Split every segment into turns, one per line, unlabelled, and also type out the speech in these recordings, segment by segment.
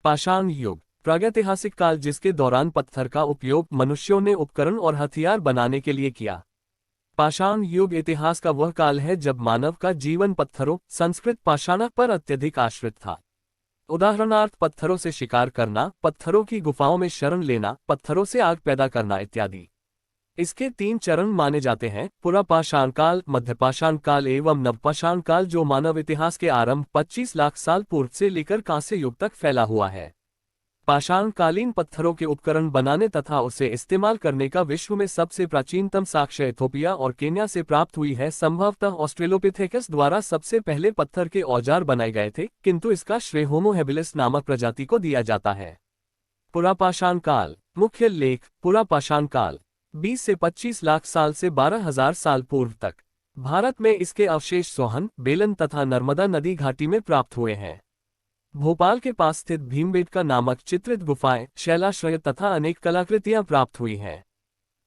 पाषाण युग प्रागैतिहासिक काल जिसके दौरान पत्थर का उपयोग मनुष्यों ने उपकरण और हथियार बनाने के लिए किया। पाषाण युग इतिहास का वह काल है जब मानव का जीवन पत्थरों संस्कृत पाषाण पर अत्यधिक आश्रित था। उदाहरणार्थ पत्थरों से शिकार करना, पत्थरों की गुफाओं में शरण लेना, पत्थरों से आग पैदा करना इत्यादि। इसके 3 चरण माने जाते हैं: पुरापाषाण काल, मध्यपाषाण काल एवं नवपाषाण काल, जो मानव इतिहास के आरंभ 25 लाख साल पूर्व से लेकर कांस्य युग तक फैला हुआ है। पाषाणकालीन पत्थरों के उपकरण बनाने तथा उसे इस्तेमाल करने का विश्व में सबसे प्राचीनतम साक्ष्य इथोपिया और केन्या से प्राप्त हुई है। संभवतः ऑस्ट्रेलोपिथेकस द्वारा सबसे पहले पत्थर के औजार बनाए गए थे, किंतु इसका श्रेय होमो हैबिलिस नामक प्रजाति को दिया जाता है। पुरापाषाण काल। मुख्य लेख: पुरापाषाण काल 20 से 25 लाख साल से 12,000 साल पूर्व तक। भारत में इसके अवशेष सोहन, बेलन तथा नर्मदा नदी घाटी में प्राप्त हुए हैं। भोपाल के पास स्थित भीमबेटका नामक चित्रित गुफाएं, शैलाश्रय तथा अनेक कलाकृतियां प्राप्त हुई हैं।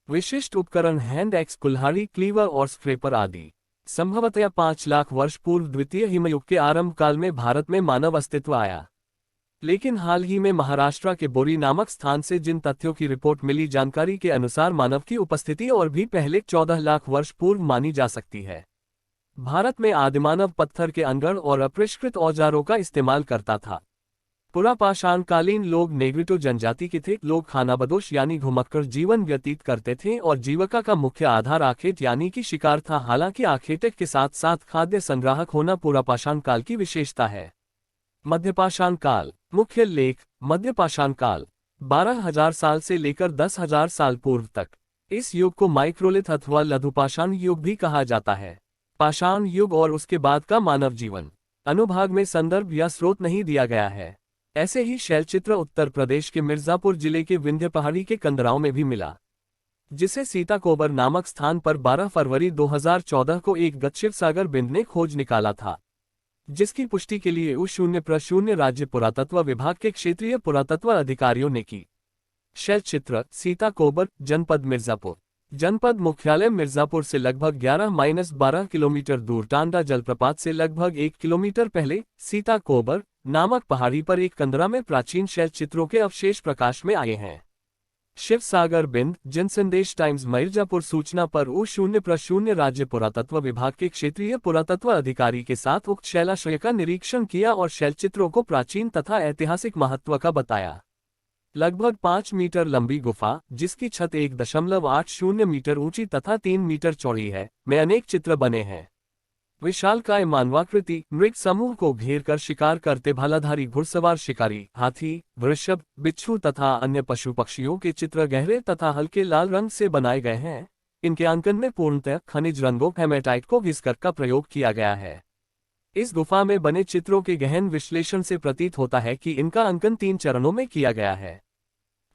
विशिष्ट उपकरण हैंड एक्स, कुल्हाड़ी, क्लीवर और स्क्रेपर आदि। संभवतः 5 लाख वर्ष पूर्व द्वितीय हिमयुग के आरंभ काल में भारत में मानव अस्तित्व आया। लेकिन हाल ही में महाराष्ट्र के बोरी नामक स्थान से जिन तथ्यों की रिपोर्ट मिली, जानकारी के अनुसार मानव की उपस्थिति और भी पहले 14 लाख वर्ष पूर्व मानी जा सकती है। भारत में आदिमानव पत्थर के अनगढ़ और अपरिष्कृत औजारों का इस्तेमाल करता था। पुरापाषाणकालीन लोग नेग्रिटो जनजाति के थे। लोग खानाबदोश यानी घुमक्कर जीवन व्यतीत करते थे और जीविका का मुख्य आधार आखेट यानी कि शिकार था। हालांकि आखेट के साथ साथ खाद्य संग्राहक होना पुरापाषाण काल की विशेषता है। मध्यपाषाण काल। मुख्य लेख: मध्यपाषाण काल 12,000 साल से लेकर 10,000 साल पूर्व तक। इस युग को माइक्रोलिथ अथवा लघुपाषाण युग भी कहा जाता है। पाषाण युग और उसके बाद का मानव जीवन। अनुभाग में संदर्भ या स्रोत नहीं दिया गया है। ऐसे ही शैलचित्र उत्तर प्रदेश के मिर्जापुर जिले के विंध्य पहाड़ी के कंदराओं में भी मिला, जिसे सीताकोबर नामक स्थान पर 12 फरवरी 2014 को एक गच्छिव सागर बिंद ने खोज निकाला था, जिसकी पुष्टि के लिए U0-0 राज्य पुरातत्व विभाग के क्षेत्रीय पुरातत्व अधिकारियों ने की। शैलचित्र: सीताकोबर, जनपद मिर्जापुर। जनपद मुख्यालय मिर्जापुर से लगभग 11-12 किलोमीटर दूर, टांडा जलप्रपात से लगभग 1 किलोमीटर पहले, सीताकोबर नामक पहाड़ी पर एक कंदरा में प्राचीन शैलचित्रों के अवशेष प्रकाश में आए हैं। शिव सागर बिंद। जनसंदेश टाइम्स मिर्जापुर। सूचना पर U0-0 राज्य पुरातत्व विभाग के क्षेत्रीय पुरातत्व अधिकारी के साथ उक्त शैलाश्रय का निरीक्षण किया और शैलचित्रों को प्राचीन तथा ऐतिहासिक महत्व का बताया। लगभग 5 मीटर लंबी गुफा, जिसकी छत 1.80 मीटर ऊंची तथा 3 मीटर चौड़ी है, में अनेक चित्र बने हैं। विशालकाय मानवाकृति मृग समूह को घेर कर शिकार करते भालाधारी घुड़सवार शिकारी, हाथी, वृषभ, बिच्छू तथा अन्य पशु पक्षियों के चित्र गहरे तथा हल्के लाल रंग से बनाए गए हैं। इनके अंकन में पूर्णतः खनिज रंगों हेमेटाइट को घिसकर का प्रयोग किया गया है। इस गुफा में बने चित्रों के गहन विश्लेषण से प्रतीत होता है कि इनका अंकन 3 चरणों में किया गया है।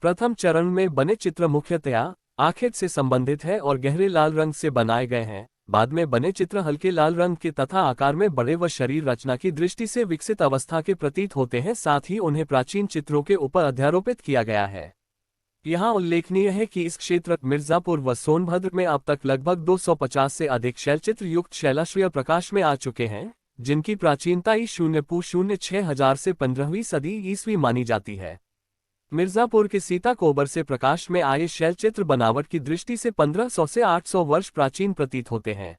प्रथम चरण में बने चित्र मुख्यतया आखेट से संबंधित है और गहरे लाल रंग से बनाए गए हैं। बाद में बने चित्र हल्के लाल रंग के तथा आकार में बड़े व शरीर रचना की दृष्टि से विकसित अवस्था के प्रतीत होते हैं। साथ ही उन्हें प्राचीन चित्रों के ऊपर अध्यारोपित किया गया है। यहाँ उल्लेखनीय है कि इस क्षेत्र मिर्जापुर व सोनभद्र में अब तक लगभग 250 से अधिक शैलचित्र युक्त शैलाश्रय प्रकाश में आ चुके हैं, जिनकी प्राचीनता E0-6000 से 15वीं सदी ईस्वी मानी जाती है। मिर्जापुर के सीताकोबर से प्रकाश में आए शैलचित्र बनावट की दृष्टि से 1500 से 800 वर्ष प्राचीन प्रतीत होते हैं।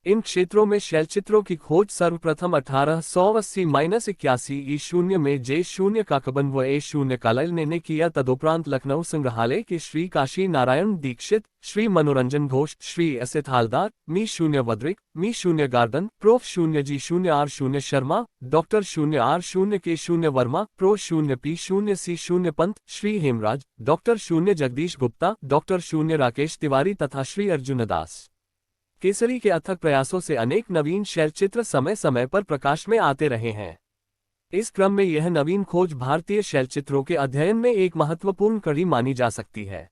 इन क्षेत्रों में शैलचित्रों की खोज सर्वप्रथम 1880-81 E0 में J0 काकबन व A0 कालल ने किया। तदुपरांत लखनऊ संग्रहालय के श्री काशी नारायण दीक्षित, श्री मनोरंजन घोष, श्री असित हालदार, मी0 वद्रिक, मी0 गार्डन, प्रोफ0 G0R0 शर्मा, डॉ0R0 K0 वर्मा, प्रो0 P0 C0 पंत, श्री हेमराज, डॉ0 जगदीश गुप्ता, डॉ0 राकेश तिवारी तथा श्री अर्जुन दास केसरी के अथक प्रयासों से अनेक नवीन शैलचित्र समय समय पर प्रकाश में आते रहे हैं। इस क्रम में यह नवीन खोज भारतीय शैलचित्रों के अध्ययन में एक महत्वपूर्ण कड़ी मानी जा सकती है।